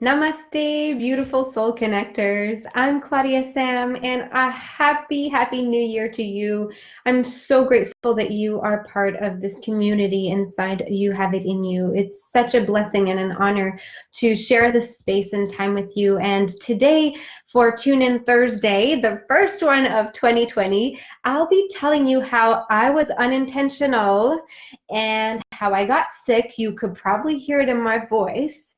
Namaste, beautiful soul connectors. I'm Claudia-Sam, and a happy new year to you. I'm so grateful that you are part of this community inside You Have It In You. It's such a blessing and an honor to share this space and time with you. And today, for Tune In Thursday, the first one of 2020, I'll be telling you how I was unintentional and how I got sick. You could probably hear it in my voice.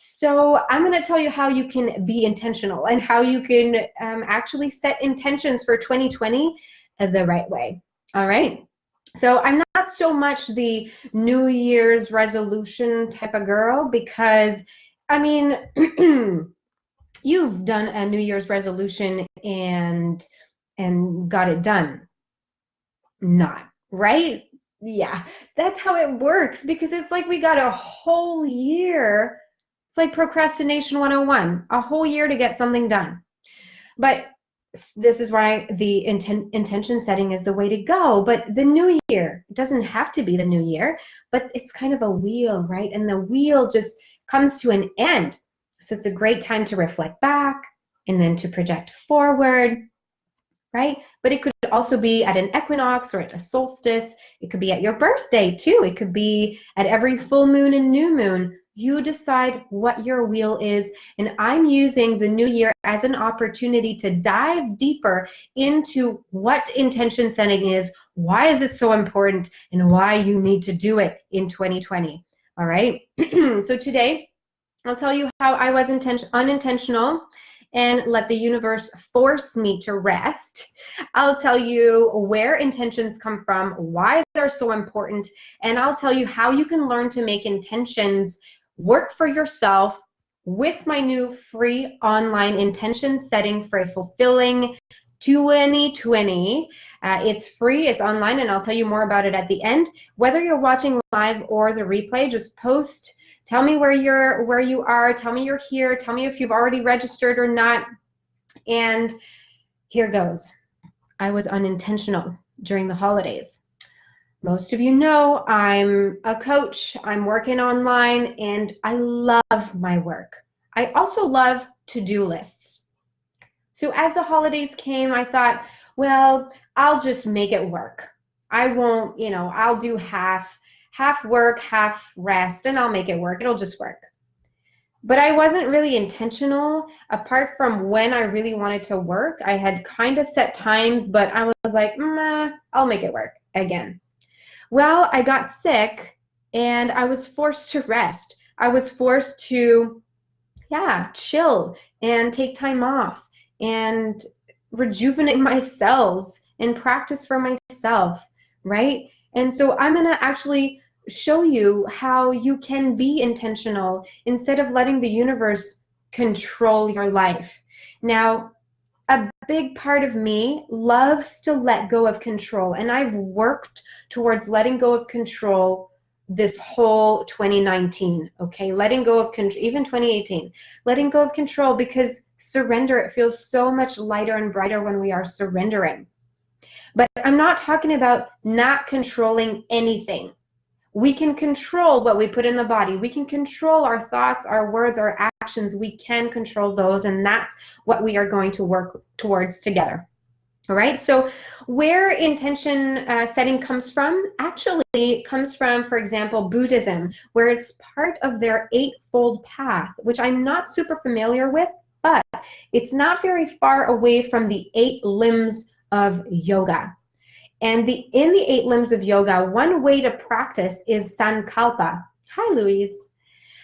So I'm going to tell you how you can be intentional and how you can actually set intentions for 2020 the right way. All right. So I'm not so much the New Year's resolution type of girl because, I mean, you've done a New Year's resolution and got it done. Not, right? Yeah, that's how it works because it's like we got a whole year. It's like procrastination 101, a whole year to get something done. But this is why the intention setting is the way to go. But the new year, it doesn't have to be the new year, but it's kind of a wheel, right? And the wheel just comes to an end. So it's a great time to reflect back and then to project forward, right? But it could also be at an equinox or at a solstice. It could be at your birthday too. It could be at every full moon and new moon. You decide what your wheel is, and I'm using the new year as an opportunity to dive deeper into what intention setting is, why is it so important, and why you need to do it in 2020. All right. So today, I'll tell you how I was unintentional and let the universe force me to rest. I'll tell you where intentions come from, why they're so important, and I'll tell you how you can learn to make intentions work for yourself with my new free online intention setting for a fulfilling 2020. It's free, it's online, and I'll tell you more about it at the end. Whether you're watching live or the replay, just post. Tell me where you are. Tell me you're here. Tell me if you've already registered or not. And here goes. I was unintentional during the holidays. Most of you know I'm a coach. I'm working online, and I love my work. I also love to-do lists. So as the holidays came, I thought, well, I'll just make it work. I won't, I'll do half work, half rest, and I'll make it work. It'll just work. But I wasn't really intentional. Apart from when I really wanted to work, I had kind of set times, but I was like, I'll make it work again. Well, I got sick and I was forced to rest. I was forced to, chill and take time off and rejuvenate my cells and practice for myself, right? And so I'm going to actually show you how you can be intentional instead of letting the universe control your life. Now, a big part of me loves to let go of control, and I've worked towards letting go of control this whole 2019, okay? Letting go of control, even 2018, letting go of control, because surrender, it feels so much lighter and brighter when we are surrendering. But I'm not talking about not controlling anything. We can control what we put in the body. We can control our thoughts, our words, our actions. We can control those, and that's what we are going to work towards together. All right, so where intention setting comes from, actually it comes from, for example, Buddhism, where it's part of their eightfold path, which I'm not super familiar with, but it's not very far away from the 8 limbs of yoga. And in the 8 limbs of yoga, one way to practice is sankalpa. Hi, Louise.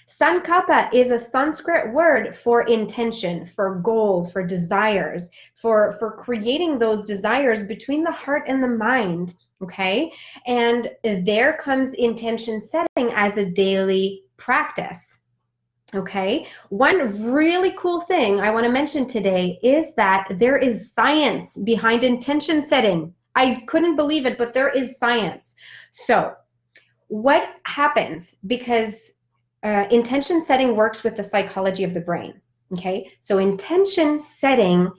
Sankalpa is a Sanskrit word for intention, for goal, for desires, for creating those desires between the heart and the mind, okay? And there comes intention setting as a daily practice. Okay, one really cool thing I want to mention today is that there is science behind intention setting. I couldn't believe it, but there is science. So what happens, because intention setting works with the psychology of the brain, okay? So intention setting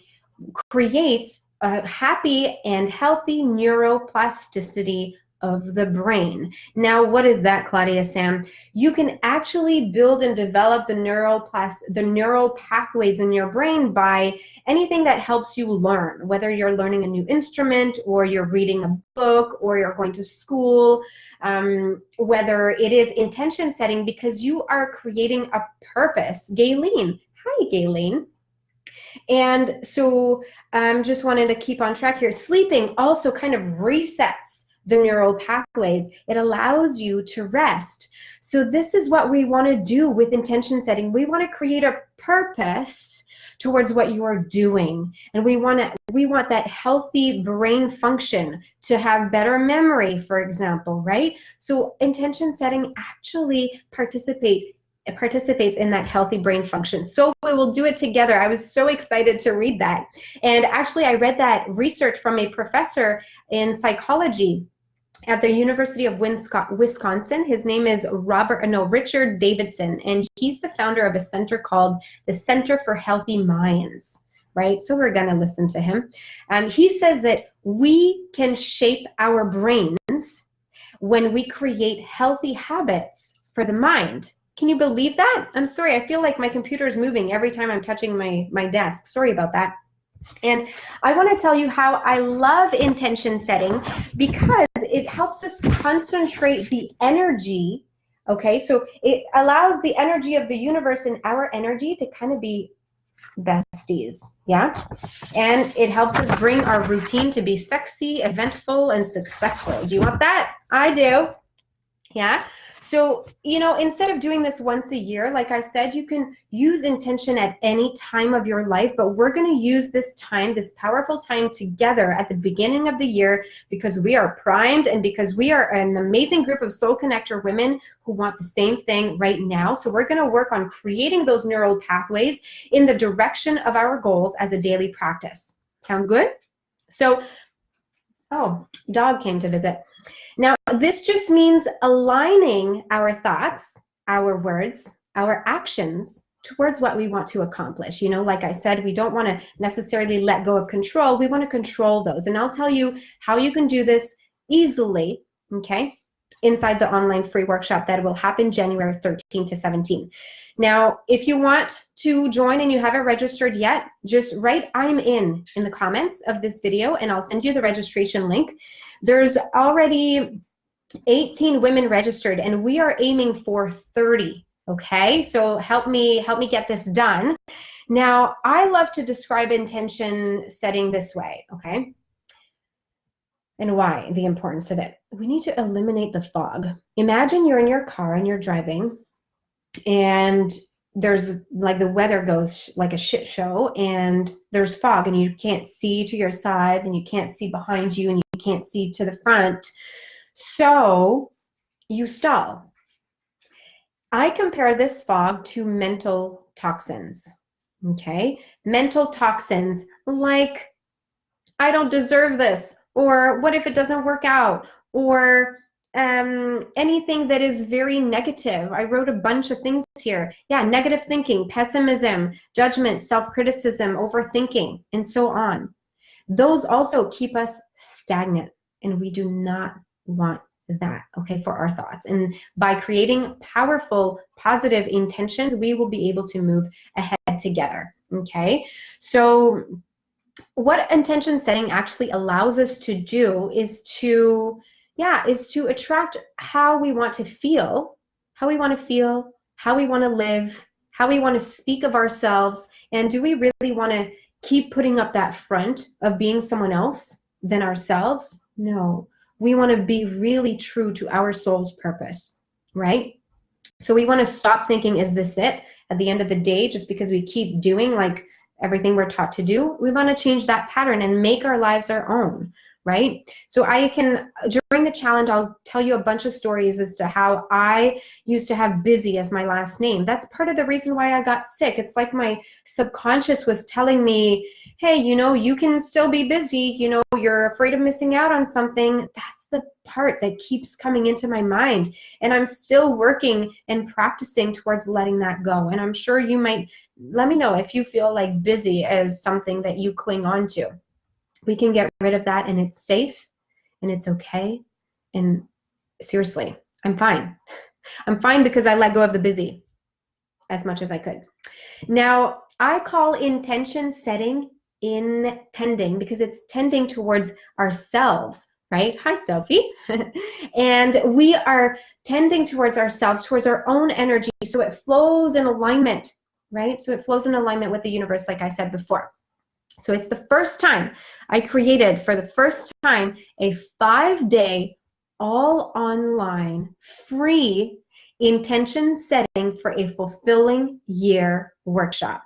creates a happy and healthy neuroplasticity of the brain. Now, what is that, Claudia-Sam? You can actually build and develop the neural pathways in your brain by anything that helps you learn, whether you're learning a new instrument or you're reading a book or you're going to school, whether it is intention setting because you are creating a purpose. Gayleen, hi Gayleen. And so just wanted to keep on track here. Sleeping also kind of resets the neural pathways. It allows you to rest. So this is what we want to do with intention setting. We want to create a purpose towards what you are doing. And we want that healthy brain function to have better memory, for example, right? So intention setting actually participates in that healthy brain function. So we will do it together. I was so excited to read that. And actually, I read that research from a professor in psychology at the University of Wisconsin. His name is Richard Davidson, and he's the founder of a center called the Center for Healthy Minds, right? So we're gonna listen to him. He says that we can shape our brains when we create healthy habits for the mind. Can you believe that? I'm sorry, I feel like my computer is moving every time I'm touching my desk. Sorry about that. And I want to tell you how I love intention setting because it helps us concentrate the energy, okay? So it allows the energy of the universe and our energy to kind of be besties, yeah? And it helps us bring our routine to be sexy, eventful, and successful. Do you want that? I do, yeah? So, instead of doing this once a year, like I said, you can use intention at any time of your life, but we're going to use this time, this powerful time together at the beginning of the year because we are primed and because we are an amazing group of soul connector women who want the same thing right now. So we're going to work on creating those neural pathways in the direction of our goals as a daily practice. Sounds good? So, oh, dog came to visit. Now, this just means aligning our thoughts, our words, our actions towards what we want to accomplish. Like I said, we don't want to necessarily let go of control. We want to control those. And I'll tell you how you can do this easily, okay, inside the online free workshop that will happen January 13 to 17. Now, if you want to join and you haven't registered yet, just write "I'm in" the comments of this video and I'll send you the registration link. There's already 18 women registered and we are aiming for 30, okay? So help me get this done. Now, I love to describe intention setting this way, okay? And why, the importance of it. We need to eliminate the fog. Imagine you're in your car and you're driving and there's like the weather goes like a shit show and there's fog and you can't see to your sides and you can't see behind you and you can't see to the front. So you stall. I compare this fog to mental toxins, okay? Mental toxins like, I don't deserve this, or what if it doesn't work out, or anything that is very negative. I wrote a bunch of things here. Yeah, negative thinking, pessimism, judgment, self-criticism, overthinking, and so on. Those also keep us stagnant, and we do not want that, okay, for our thoughts. And by creating powerful, positive intentions, we will be able to move ahead together, okay? So what intention setting actually allows us to do is to attract how we want to feel, how we want to live, how we want to speak of ourselves. And do we really want to keep putting up that front of being someone else than ourselves? No, we want to be really true to our soul's purpose, right? So we want to stop thinking, is this it? At the end of the day, just because we keep doing like everything we're taught to do, we want to change that pattern and make our lives our own, right? So during the challenge, I'll tell you a bunch of stories as to how I used to have busy as my last name. That's part of the reason why I got sick. It's like my subconscious was telling me, hey, you can still be busy, you're afraid of missing out on something. That's the part that keeps coming into my mind. And I'm still working and practicing towards letting that go. And I'm sure you might let me know if you feel like busy as something that you cling on to. We can get rid of that and it's safe and it's okay And seriously, I'm fine. I'm fine because I let go of the busy as much as I could. Now, I call intention setting intending because it's tending towards ourselves, right? Hi, Sophie. And we are tending towards ourselves, towards our own energy, so it flows in alignment, right? So it flows in alignment with the universe, like I said before. So it's the first time I created, for the first time, a 5-day, all online, free intention setting for a fulfilling year workshop.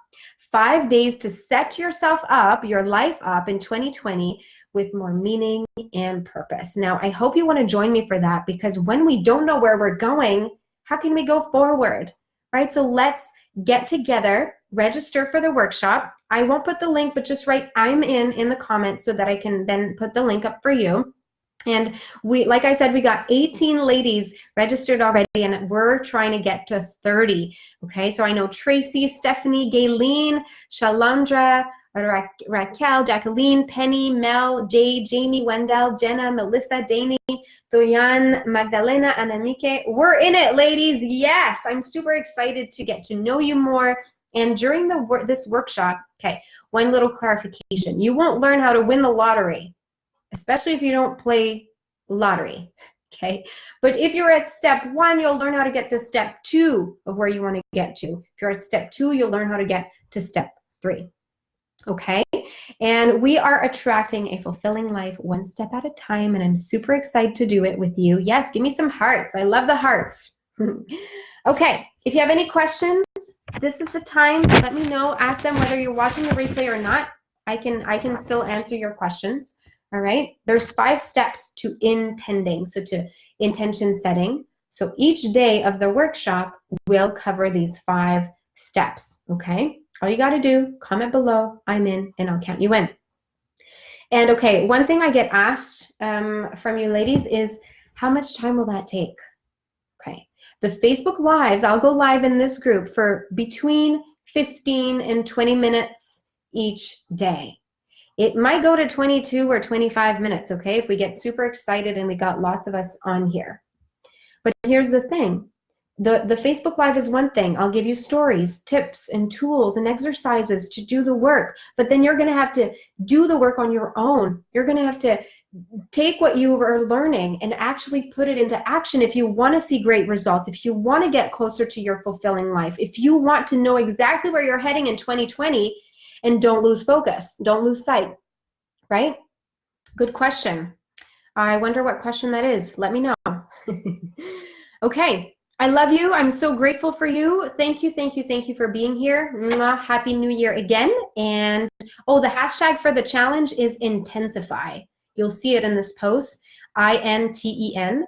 5 days to set yourself up, your life up in 2020 with more meaning and purpose. Now, I hope you want to join me for that, because when we don't know where we're going, how can we go forward, right? So let's get together, register for the workshop. I won't put the link, but just write "I'm in" the comments so that I can then put the link up for you. And we, like I said, we got 18 ladies registered already, and we're trying to get to 30. Okay, so I know Tracy, Stephanie, Gayleen, Shalandra, Raquel, Jacqueline, Penny, Mel, Jay, Jamie, Wendell, Jenna, Melissa, Danny, Toyan, Magdalena, Anamike. We're in it, ladies. Yes, I'm super excited to get to know you more. And during this workshop, okay, one little clarification. You won't learn how to win the lottery, especially if you don't play lottery, okay? But if you're at step 1, you'll learn how to get to step 2 of where you want to get to. If you're at step 2, you'll learn how to get to step 3, okay? And we are attracting a fulfilling life one step at a time, and I'm super excited to do it with you. Yes, give me some hearts. I love the hearts. Okay, if you have any questions, this is the time. Let me know. Ask them whether you're watching the replay or not. I can still answer your questions. All right, there's 5 steps to intending, so to intention setting. So each day of the workshop will cover these 5 steps, okay? All you gotta do, comment below, I'm in, and I'll count you in. And okay, one thing I get asked from you ladies is, how much time will that take? Okay, the Facebook Lives, I'll go live in this group for between 15 and 20 minutes each day. It might go to 22 or 25 minutes, okay, if we get super excited and we got lots of us on here. But here's the thing. The Facebook Live is one thing. I'll give you stories, tips, and tools and exercises to do the work. But then you're going to have to do the work on your own. You're going to have to take what you are learning and actually put it into action if you want to see great results, if you want to get closer to your fulfilling life, if you want to know exactly where you're heading in 2020, and don't lose focus, don't lose sight, right? Good question. I wonder what question that is. Let me know. Okay, I love you. I'm so grateful for you. Thank you, thank you, thank you for being here. Mwah. Happy New Year again. And oh, the hashtag for the challenge is intensify. You'll see it in this post, INTEN.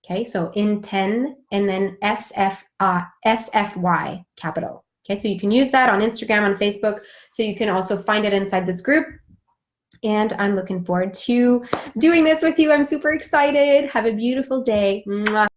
Okay, so intend and then SFY, capital. Okay, so you can use that on Instagram, on Facebook, so you can also find it inside this group. And I'm looking forward to doing this with you. I'm super excited. Have a beautiful day. Mwah.